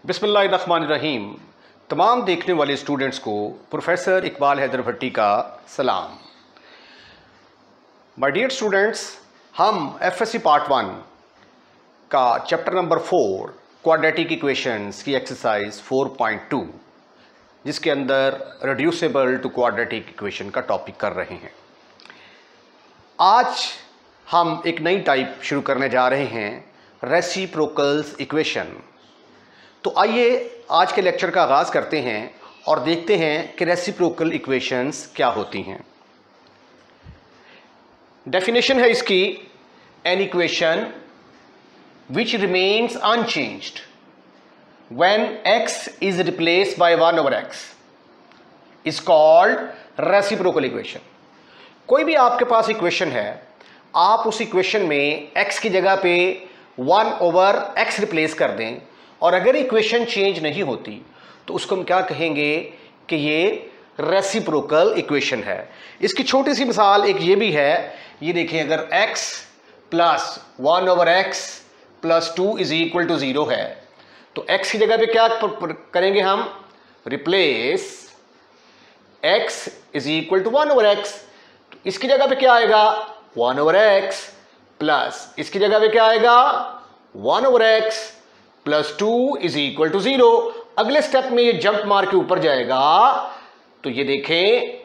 बिस्मिल्लाहिर्रहमानिर्रहीम। तमाम देखने वाले स्टूडेंट्स को प्रोफेसर इकबाल हैदर भट्टी का सलाम। माय डियर स्टूडेंट्स, हम एफएससी पार्ट 1 का चैप्टर नंबर 4 क्वाड्रेटिक इक्वेशंस की एक्सरसाइज 4.2 जिसके अंदर रिड्यूसिबल टू क्वाड्रेटिक इक्वेशन का टॉपिक कर रहे हैं। आज हम एक नई टाइप शुरू करने जा रहे हैं, रेसिप्रोकल्स इक्वेशन। तो आइए आज के लेक्चर का आगाज़ करते हैं और देखते हैं कि रेसिप्रोकल इक्वेशंस क्या होती हैं। डेफिनेशन है इसकी, an equation which remains unchanged when x is replaced by 1/x is called reciprocal equation. कोई भी आपके पास इक्वेशन है, आप उस इक्वेशन में x की जगह पे 1/x रिप्लेस कर दें और अगर इक्वेशन चेंज नहीं होती तो उसको हम क्या कहेंगे कि ये रेसिप्रोकल इक्वेशन है। इसकी छोटी सी मिसाल एक ये भी है, ये देखिए, अगर x plus 1/x plus 2 is equal to 0 है तो x की जगह पे क्या करेंगे हम, replace x is equal to 1/x। तो इसकी जगह पे क्या आएगा, 1/x प्लस इसकी जगह पे क्या आएगा, 1/x plus 2 is equal to 0। अगले स्टेप में ये जंप मार के ऊपर जाएगा तो ये देखें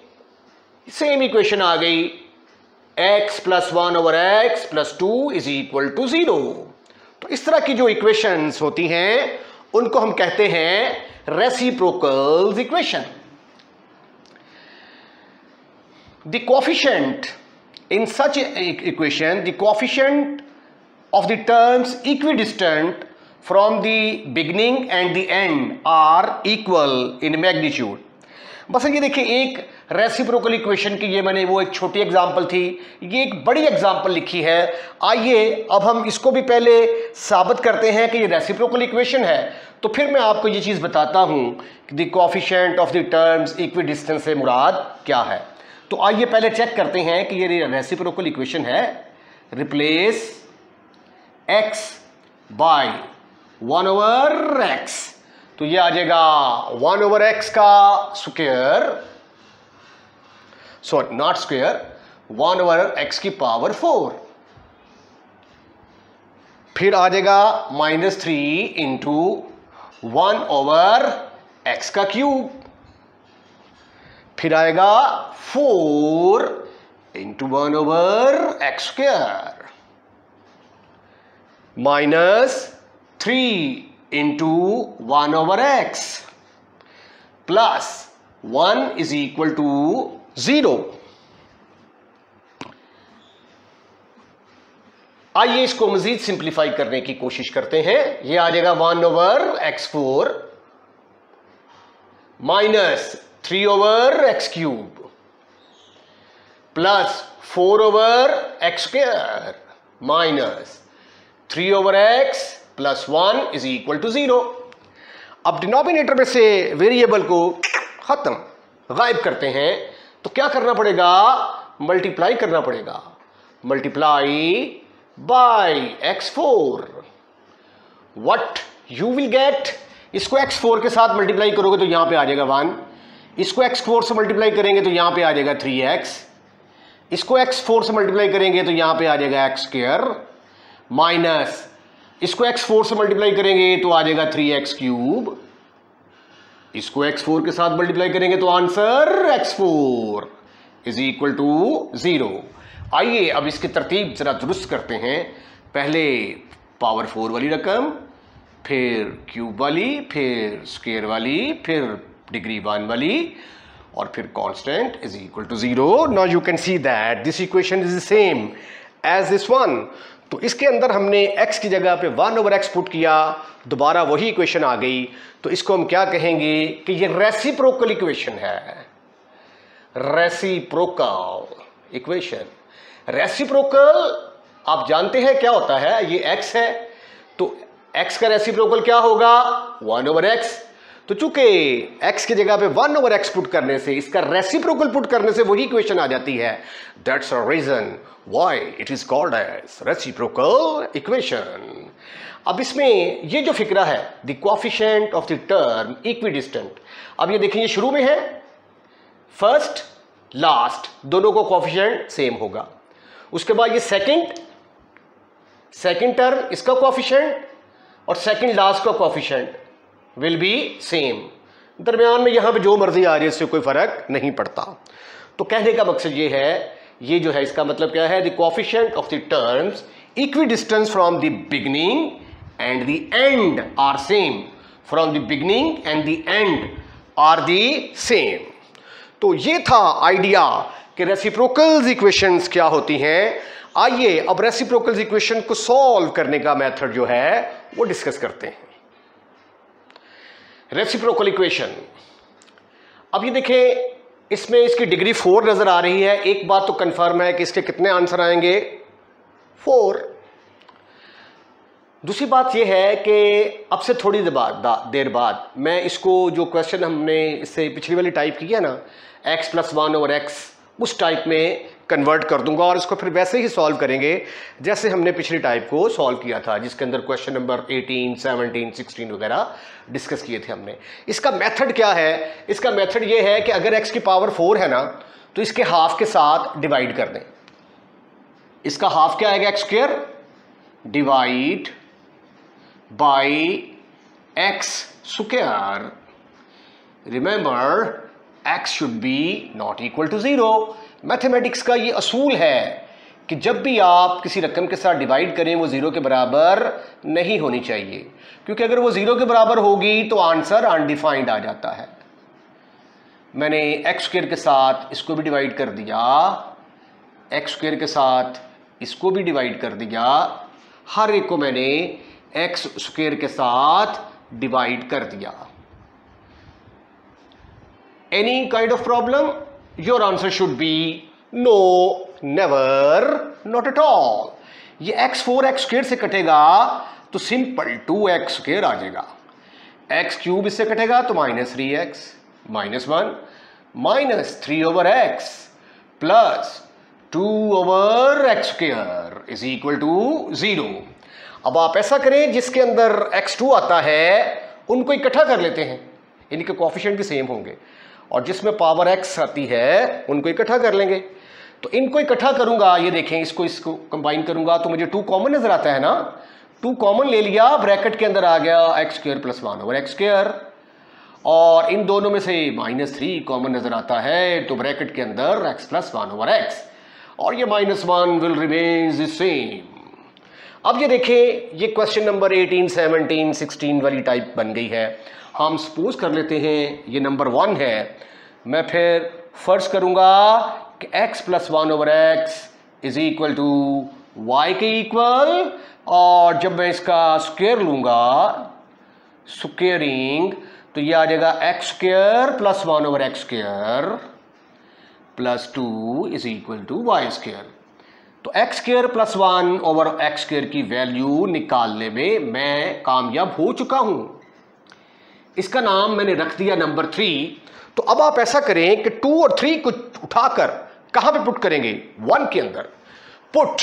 सेम इक्वेशन आ गई, x plus 1/x plus 2 is equal to 0। तो इस तरह की जो इक्वेशंस होती हैं उनको हम कहते हैं reciprocals equation. The coefficient in such equation, the coefficient of the terms equidistant from the beginning and the end are equal in magnitude। बस ये देखिए, एक रेसिप्रोकल इक्वेशन की ये मैंने वो एक छोटी एग्जांपल थी, ये एक बड़ी एग्जांपल लिखी है। आइए अब हम इसको भी पहले साबित करते हैं कि ये रेसिप्रोकल इक्वेशन है, तो फिर मैं आपको ये चीज़ बताता हूँ कि the coefficient of the terms equidistance से मुराद क्या है। तो आइए पहले चेक करते हैं कि ये रेसिप्रोकल इक्वेशन है। रिप्लेस x बाय 1/x, तो ये आ जाएगा 1/x का square, sorry not square, 1/x की पावर 4। फिर आ जाएगा -3 इंटू 1/x का क्यूब। फिर आएगा 4 into 1/x square -3 into 1/x plus 1 is equal to 0। आइए इसको मजीद सिंप्लीफाई करने की कोशिश करते हैं। ये आ जाएगा 1/x4 minus 3/x cube plus 4/x square minus 3/x plus 1 is equal to 0। अब डिनोमिनेटर में से वेरिएबल को खत्म गायब करते हैं तो क्या करना पड़ेगा, मल्टीप्लाई करना पड़ेगा। Multiply by x4, what you will get, इसको x4 के साथ मल्टीप्लाई करोगे तो यहां पे आ जाएगा 1, इसको x4 से मल्टीप्लाई करेंगे तो यहां पे आ जाएगा 3x, इसको x4 से मल्टीप्लाई करेंगे तो यहां पे आ जाएगा x स्क्वायर माइनस इसको x4 से मल्टीप्लाई करेंगे तो आ जाएगा 3x क्यूब, इसको x4 के साथ मल्टीप्लाई करेंगे तो answer x4 is equal to 0। आइए अब इसकी तरतीब जरा दुरुस्त करते हैं। पहले पावर 4 वाली रकम, फिर क्यूब वाली, फिर स्क्वायर वाली, फिर डिग्री 1 वाली और फिर constant is equal to 0। Now you can see that this equation is the same as this one. तो इसके अंदर हमने x की जगह पे 1/x पुट किया, दोबारा वही इक्वेशन आ गई। तो इसको हम क्या कहेंगे कि ये रेसिप्रोकल इक्वेशन है। रेसिप्रोकल इक्वेशन, रेसिप्रोकल आप जानते हैं क्या होता है, ये x है तो x का रेसिप्रोकल क्या होगा, 1/x। तो चूंकि x की जगह पे 1/x पुट करने से, इसका रेसिप्रोकल पुट करने से वही इक्वेशन आ जाती है। That's a reason why it is called as reciprocal equation. अब इसमें ये जो फिक्रा है the coefficient of the term equidistant, अब ये देखिए शुरू में है फर्स्ट लास्ट दोनों को कोएफिशिएंट सेम होगा, उसके बाद ये सेकंड टर्म इसका कोएफिशिएंट और सेकंड लास्ट का कोएफिशिएंट विल बी सेम, दरमियान में यहां पे जो मर्जी आ रही है इससे कोई फर्क नहीं पड़ता। तो कहने का मकसद ये है, ये जो है इसका मतलब क्या है, the coefficient of the terms equidistance from the beginning and the end are same, from the beginning and the end are the same. तो ये था आइडिया कि रेसिप्रोकल्स इक्वेशंस क्या होती हैं। आइए अब रेसिप्रोकल्स इक्वेशन को सॉल्व करने का मेथड जो है वो डिस्कस करते हैं। रेसिप्रोकल इक्वेशन, अब ये देखें इसमें इसकी डिग्री 4 नजर आ रही है। एक बात तो कंफर्म है कि इसके कितने आंसर आएंगे, 4। दूसरी बात यह है कि अब से थोड़ी देर बाद मैं इसको जो क्वेश्चन हमने इससे पिछली वाली टाइप की है ना x+1/x, उस टाइप में कन्वर्ट कर दूंगा और इसको फिर वैसे ही सॉल्व करेंगे जैसे हमने पिछली टाइप को सॉल्व किया था, जिसके अंदर क्वेश्चन नंबर 18, 17, 16 वगैरह डिस्कस किए थे हमने। इसका मेथड क्या है, इसका मेथड ये है कि अगर x की पावर 4 है ना तो इसके हाफ के साथ डिवाइड कर दें। इसका हाफ क्या आएगा, x² divide by x²। Remember x should be not equal to 0। Mathematics का ये असूल है कि जब भी आप किसी रकम के साथ डिवाइड करें वो 0 के बराबर नहीं होनी चाहिए, क्योंकि अगर वो 0 के बराबर होगी तो आंसर अनडिफाइंड आ जाता है। मैंने x² के साथ इसको भी डिवाइड कर दिया, x² के साथ इसको भी डिवाइड कर दिया, हर एक को मैंने x² के साथ डिवाइड कर दिया। Any kind of problem? Your answer should be no, never, not at all. ये x4 x² से कटेगा तो सिंपल 2x² आ जाएगा, x³ इससे कटेगा तो -3x -1 -3/x plus 2/x² is equal to 0। अब आप ऐसा करें, जिसके अंदर x2 आता है उनको इकट्ठा कर लेते हैं, इनके कोएफिशिएंट भी सेम होंगे, और जिसमें पावर x आती है उनको इकट्ठा कर लेंगे। तो इनको इकट्ठा करूंगा, ये देखें इसको कंबाइन करूंगा तो मुझे 2 कॉमन नजर आता है ना, 2 कॉमन ले लिया, ब्रैकेट के अंदर आ गया x² + 1/x², और इन दोनों में से -3 कॉमन नजर आता है तो ब्रैकेट के अंदर x + 1/x, और ये -1 विल रिमेन द सेम। अब ये देखें, ये क्वेश्चन नंबर 18, 17, 16 वाली टाइप बन गई है। हम सपोज कर लेते हैं ये नंबर 1 है, मैं फिर फर्ज करूंगा कि x + 1/x is equal to y के इक्वल, और जब मैं इसका स्क्वायर लूंगा, स्क्वेयरिंग, तो ये आ जाएगा x² + 1/x² plus 2 is equal to y²। तो x² + 1/x² की वैल्यू निकालने में मैं कामयाब हो चुका हूं। इसका नाम मैंने रख दिया नंबर 3। तो अब आप ऐसा करें कि 2 और 3 को उठाकर कहां पे पुट करेंगे, 1 के अंदर। Put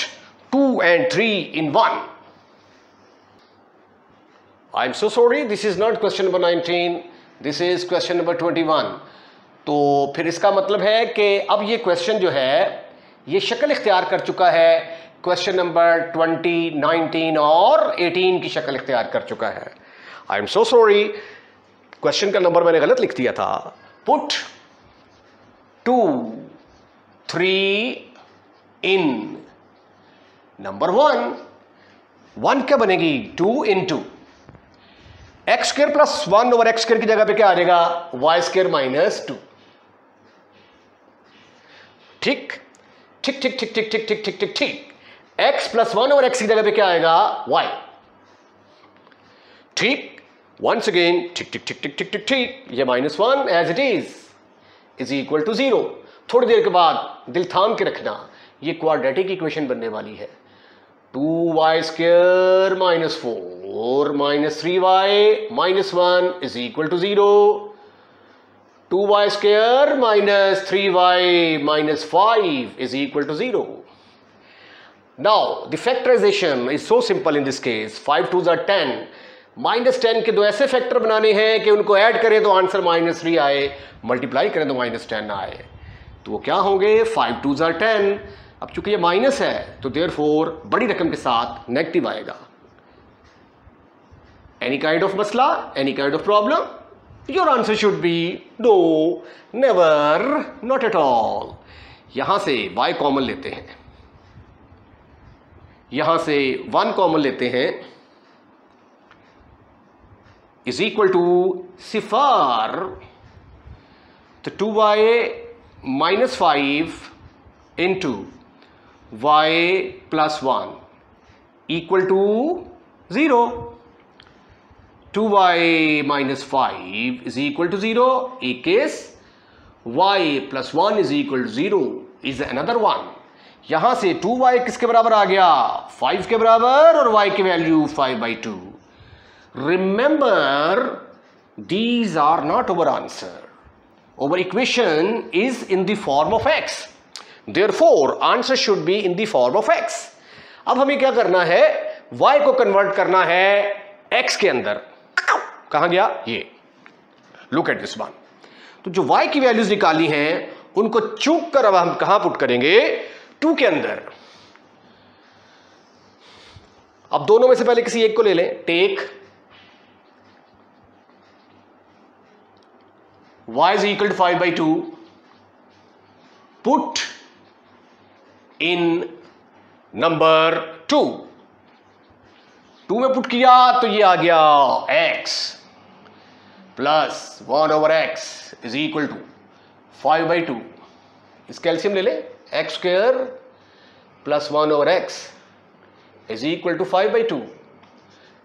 2 and 3 in 1। I am so sorry, this is not question number 19, this is question number 21। तो फिर इसका मतलब है कि अब ये क्वेश्चन जो है ये शक्ल इख्तियार कर चुका है, क्वेश्चन नंबर 20, 19 और 18 की शक्ल इख्तियार कर चुका है। I am so sorry, question का नंबर मैंने गलत लिख दिया था। पुट 2, 3 इन नंबर 1। 1 क्या बनेगी, 2 × x² + 1/x² की जगह पे क्या आ जाएगा, y² - 2। ठीक ठीक ठीक ठीक ठीक ठीक ठीक ठीक ठीक ठीक। x + 1/x की जगह पे क्या आएगा, y। ठीक, once again ठीक ठीक ठीक ठीक ठीक ठीक ठीक, ये -1 as it is equal to 0। थोड़ी देर के बाद दिल थाम के रखना, ये क्वाड्रेटिक इक्वेशन बनने वाली है। 2y² - 4 - 3y - 1 is equal to 0। 2y² - 3y - 5 is equal to 0। Now the factorization is so simple in this case. 5 2s are 10, -10 के दो ऐसे फैक्टर बनाने हैं कि उनको ऐड करें तो आंसर -3 आए, मल्टीप्लाई करें तो -10 आए। तो वो क्या होंगे? 5 2s are 10। अब चूंकि ये माइनस है तो देयरफॉर बड़ी रकम के साथ नेगेटिव आएगा। एनी काइंड ऑफ मसला, any kind of problem? Your answer should be no, never, not at all. यहां से y कॉमन लेते हैं, यहां से 1 कॉमन लेते हैं, इज इक्वल टू सिफार। तो 2y -5 into y +1 equal to 0। 2y -5 is equal to 0 एक केस, y +1 is equal to 0 is another one। यहां से 2y किसके बराबर आ गया? 5 के बराबर, और y की value 5/2। Remember these are not our answer. Our equation is in the form of x, therefore answer should be in the form of x। अब हमें क्या करना है? y को कन्वर्ट करना है x के अंदर। कहां गया ये? Look at this one. तो जो y की वैल्यूज निकाली हैं उनको चूक कर अब हम कहां पुट करेंगे? 2 के अंदर। अब दोनों में से पहले किसी एक को ले लें। Take y is equal to 5/2, put in number 2। 2 में पुट किया तो ये आ गया x plus 1/x is equal to 5/2। इस कैल्शियम ले लें, x² plus 1/x is equal to 5/2।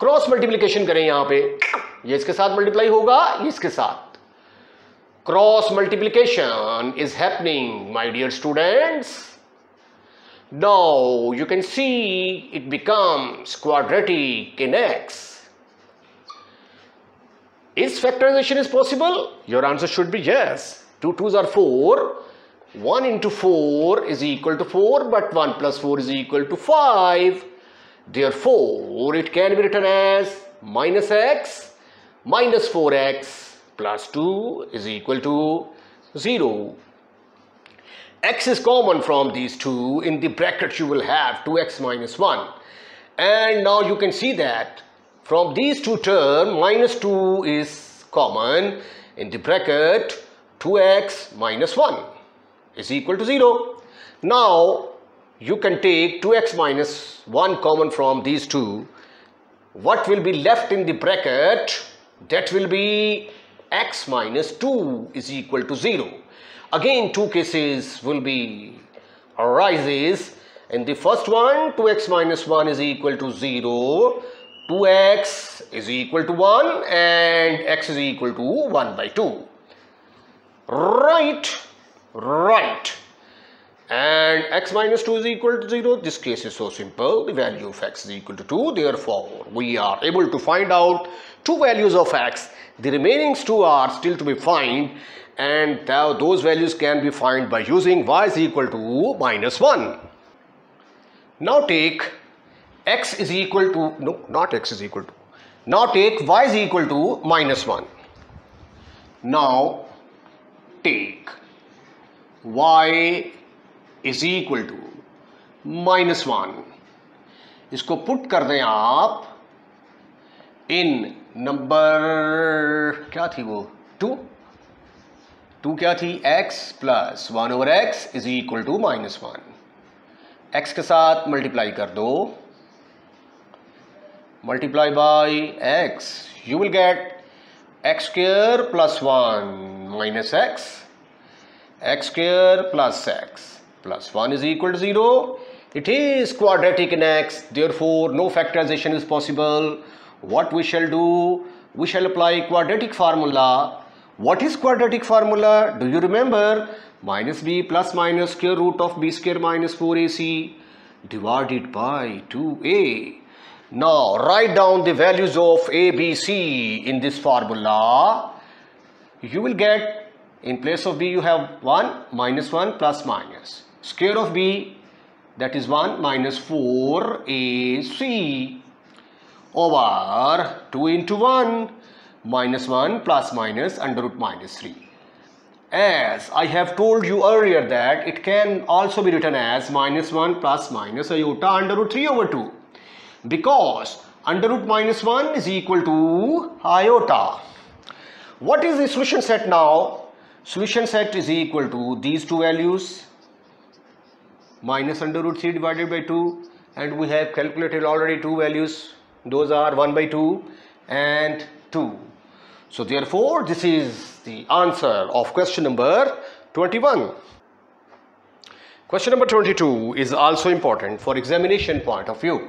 Cross multiplication करें यहां पे, ये इसके साथ मल्टीप्लाई होगा, ये इसके साथ। Cross multiplication is happening, my dear students. Now you can see it becomes quadratic in x. Is factorization is possible? Your answer should be yes. 2 2s are 4. 1 into 4 is equal to 4, but 1 plus 4 is equal to 5. Therefore, it can be written as -x minus 4x plus 2 is equal to 0. X is common from these two. In the bracket you will have 2x minus 1. And now you can see that from these two terms, -2 is common. In the bracket 2x minus 1 is equal to 0. Now you can take 2x minus 1 common from these two. What will be left in the bracket? That will be x minus 2 is equal to 0. Again, two cases will be arises. In the first one, 2x minus 1 is equal to 0, 2x is equal to 1, and x is equal to 1/2. Right. And x minus 2 is equal to 0. This case is so simple. The value of x is equal to 2. Therefore, we are able to find out two values of x. The remaining two are still to be found, and those values can be found by using y is equal to -1. Now take x is equal to, no, not x is equal to. Now take y is equal to -1. Now take y is equal to -1. इसको put कर दें आप इन number, क्या थी वो, 2 क्या थी? x plus 1/x is equal to -1। x के साथ मल्टीप्लाई कर दो, multiply by x, you will get x square plus 1 minus x, x square plus x plus 1 is equal to 0. It is quadratic in x, therefore no factorization is possible. What we shall do? We shall apply quadratic formula. What is quadratic formula? Do you remember? Minus b plus minus square root of b square minus 4ac divided by 2a. Now write down the values of a, b, c in this formula. You will get, in place of b you have 1 minus 1 plus minus square of b that is 1 minus 4ac over 2 into 1 minus 1 plus minus under root minus 3. As I have told you earlier that it can also be written as minus 1 plus minus iota under root 3 over 2, because under root minus 1 is equal to iota. What is the solution set now? Solution set is equal to these two values, minus under root 3 divided by 2, and we have calculated already two values. Those are 1 by 2 and 2. So therefore this is the answer of question number 21. Question number 22 is also important for examination point of view.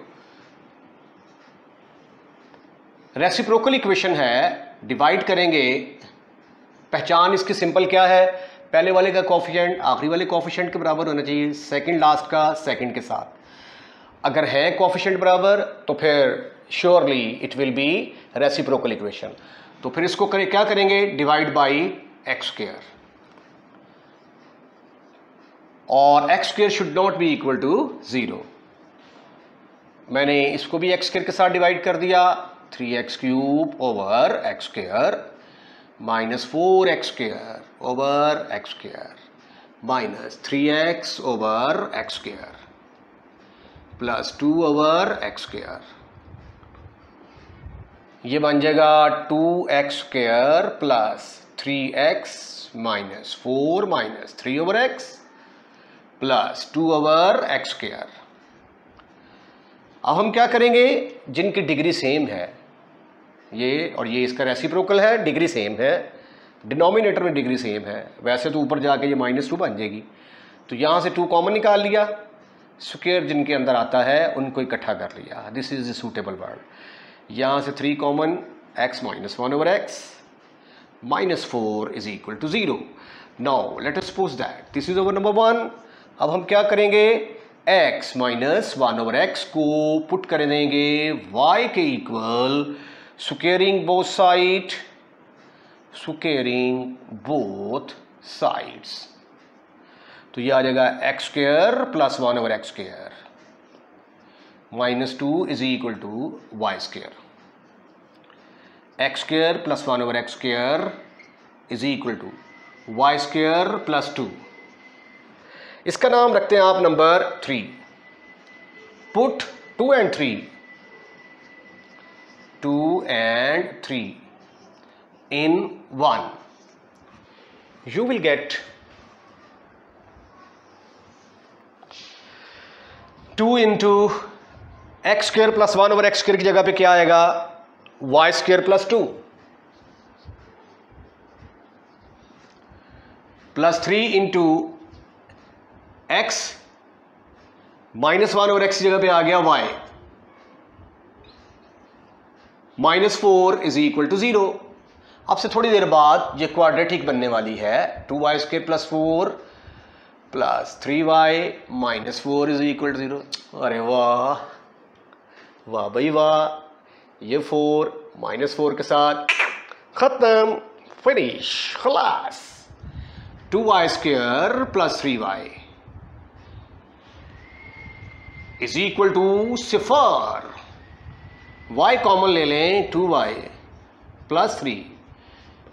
Reciprocal equation है, divide करेंगे। पहचान इसकी simple क्या है, पहले वाले का coefficient आखिरी वाले कोफिशिएंट के बराबर होना चाहिए, सेकंड लास्ट का सेकंड के साथ। अगर है कोफिशिएंट बराबर तो फिर surely it will be reciprocal equation. तो फिर इसको क्या करेंगे, डिवाइड बाई एक्स स्क्वायर, और x square should not be equal to 0। मैंने इसको भी एक्स स्क्वायर के साथ डिवाइड कर दिया, 3x cube over x square minus 4x square over x square minus 3x over x square plus 2 over x square. ये बन जाएगा 2x square plus 3x minus 4 minus 3 over x plus 2 over x square. अब हम क्या करेंगे, जिनकी degree same है, ये और ये इसका रेसिप्रोकल है, डिग्री सेम है, डिनोमिनेटर में डिग्री सेम है, वैसे तो ऊपर जाके ये -2 बन जाएगी, तो यहाँ से 2 कॉमन निकाल लिया, स्क्वायर जिनके अंदर आता है उनको इकट्ठा कर लिया, this is the suitable word. यहाँ से 3 common, x minus 1 over x minus 4 is equal to 0। Now let us suppose that this is over number 1। अब हम क्या करेंगे, x माइनस 1 ओवर x को पुट कर देंगे y के इक्वल, squaring both side, squaring both sides. तो ये आ जाएगा x square plus 1 over x square minus 2 is equal to y square. X square plus 1 over x square is equal to y square plus 2। इसका नाम रखते हैं आप number 3। Put 2 and 3 in 1, you will get 2 into x square plus 1 over x square की जगह पे क्या आएगा, y square plus 2 plus 3 into x minus 1 over x की जगह पे आ गया y minus 4 is equal to 0। अब से थोड़ी देर बाद ये क्वाड्रेटिक बनने वाली है, 2y square plus 4 plus 3y minus 4 is equal to 0। अरे वाह वाह भाई वाह, ये 4 माइनस 4 के साथ खत्म, फिनिश, खलास। 2y square plus 3y is equal to 0। y common ले लें, 2y plus 3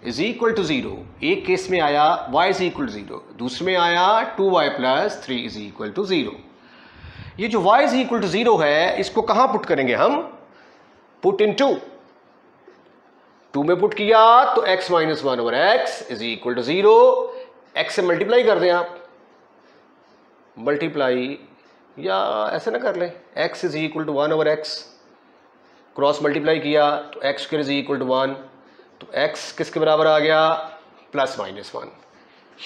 is equal to 0। एक केस में आया y इज इक्वल टू 0, दूसरे में आया 2y plus 3 is equal to 0। ये जो y इज इक्वल टू 0 है, इसको कहां पुट करेंगे हम, पुट इन 2 में पुट किया तो x minus 1 over x is equal to 0। x से मल्टीप्लाई कर दें आप, मल्टीप्लाई, या ऐसे ना कर लें, x is equal to 1 over x, cross multiply किया तो x square is equal to 1, तो x किसके बराबर आ गया, प्लस माइनस 1।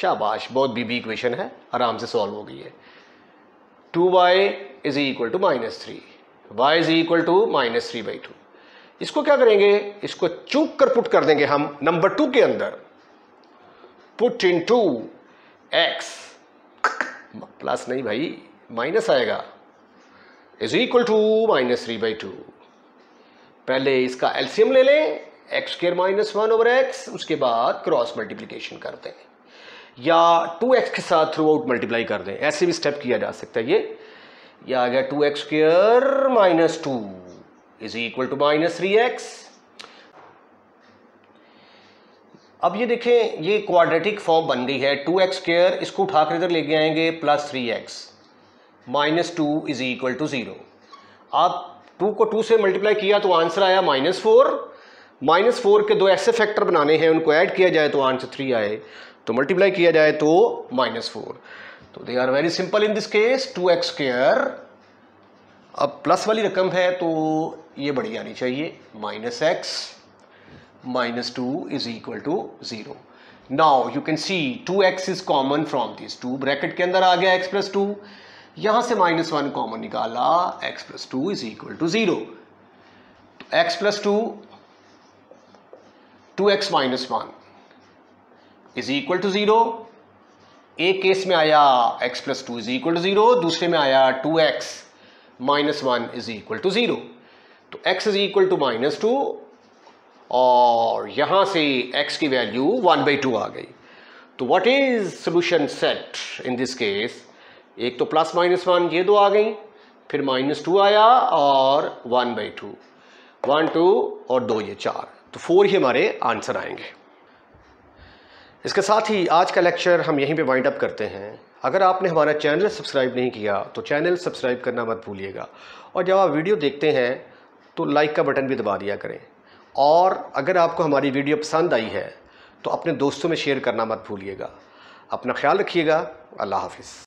शाबाश, बहुत बीबी इक्वेशन है, आराम से सॉल्व हो गई है। 2y is equal to minus 3, y is equal to minus 3/2। इसको क्या करेंगे, इसको चूक कर पुट कर देंगे हम नंबर 2 के अंदर, पुट इन 2 x प्लस नहीं भाई, माइनस आएगा, इज इक्वल टू माइनस 3/2। पहले इसका एलसीएम ले लें, x square minus 1 over x, उसके बाद क्रॉस मल्टीप्लिकेशन कर दें, या 2x के साथ थ्रू आउट मल्टीप्लाई कर दें, ऐसे भी स्टेप किया जा सकता है। ये यह आ गया 2x square minus 2 is equal to minus 3x। अब ये देखें, ये क्वाड्रेटिक फॉर्म बन गई है। 2x स्क्वायर इसको उठाकर इधर लेके आएंगे plus 3x minus 2 is equal to 0। आप 2 को 2 से मल्टीप्लाई किया तो आंसर आया -4। -4 के दो ऐसे फैक्टर बनाने हैं, उनको ऐड किया जाए तो आंसर 3 आए, तो मल्टीप्लाई किया जाए तो -4। तो they are very simple in this case. 2x square, अब प्लस वाली रकम है तो ये बड़ी आनी चाहिए, -x minus 2 is equal to 0. Now you can see 2x is common from these two, bracket के अंदर आ गया x plus 2, यहां से -1 कॉमन निकाला, x plus 2 is equal to 0. तो x plus 2 2x minus 1 is equal to 0. एक case में आया x plus 2 is equal to 0, दूसरे में आया 2x minus 1 is equal to 0. तो x is equal to -2 और यहां से x की वैल्यू 1/2 आ गई। तो what is solution set in this case? एक तो प्लस -1 ये दो आ गई, फिर -2 आया और 1/2, 1 2 और 2 ये 4, तो 4 ही हमारे आंसर आएंगे। इसके साथ ही आज का लेक्चर हम यहीं पे वाइंड अप करते हैं। अगर आपने हमारा चैनल सब्सक्राइब नहीं किया तो चैनल सब्सक्राइब करना मत भूलिएगा, और जब आप वीडियो देखते हैं तो लाइक का बटन भी दबा दिया करें। और अगर आपको हमारी वीडियो पसंद आई है तो अपने दोस्तों में शेयर करना मत भूलिएगा। अपना ख्याल रखिएगा। अल्लाह हाफिज़।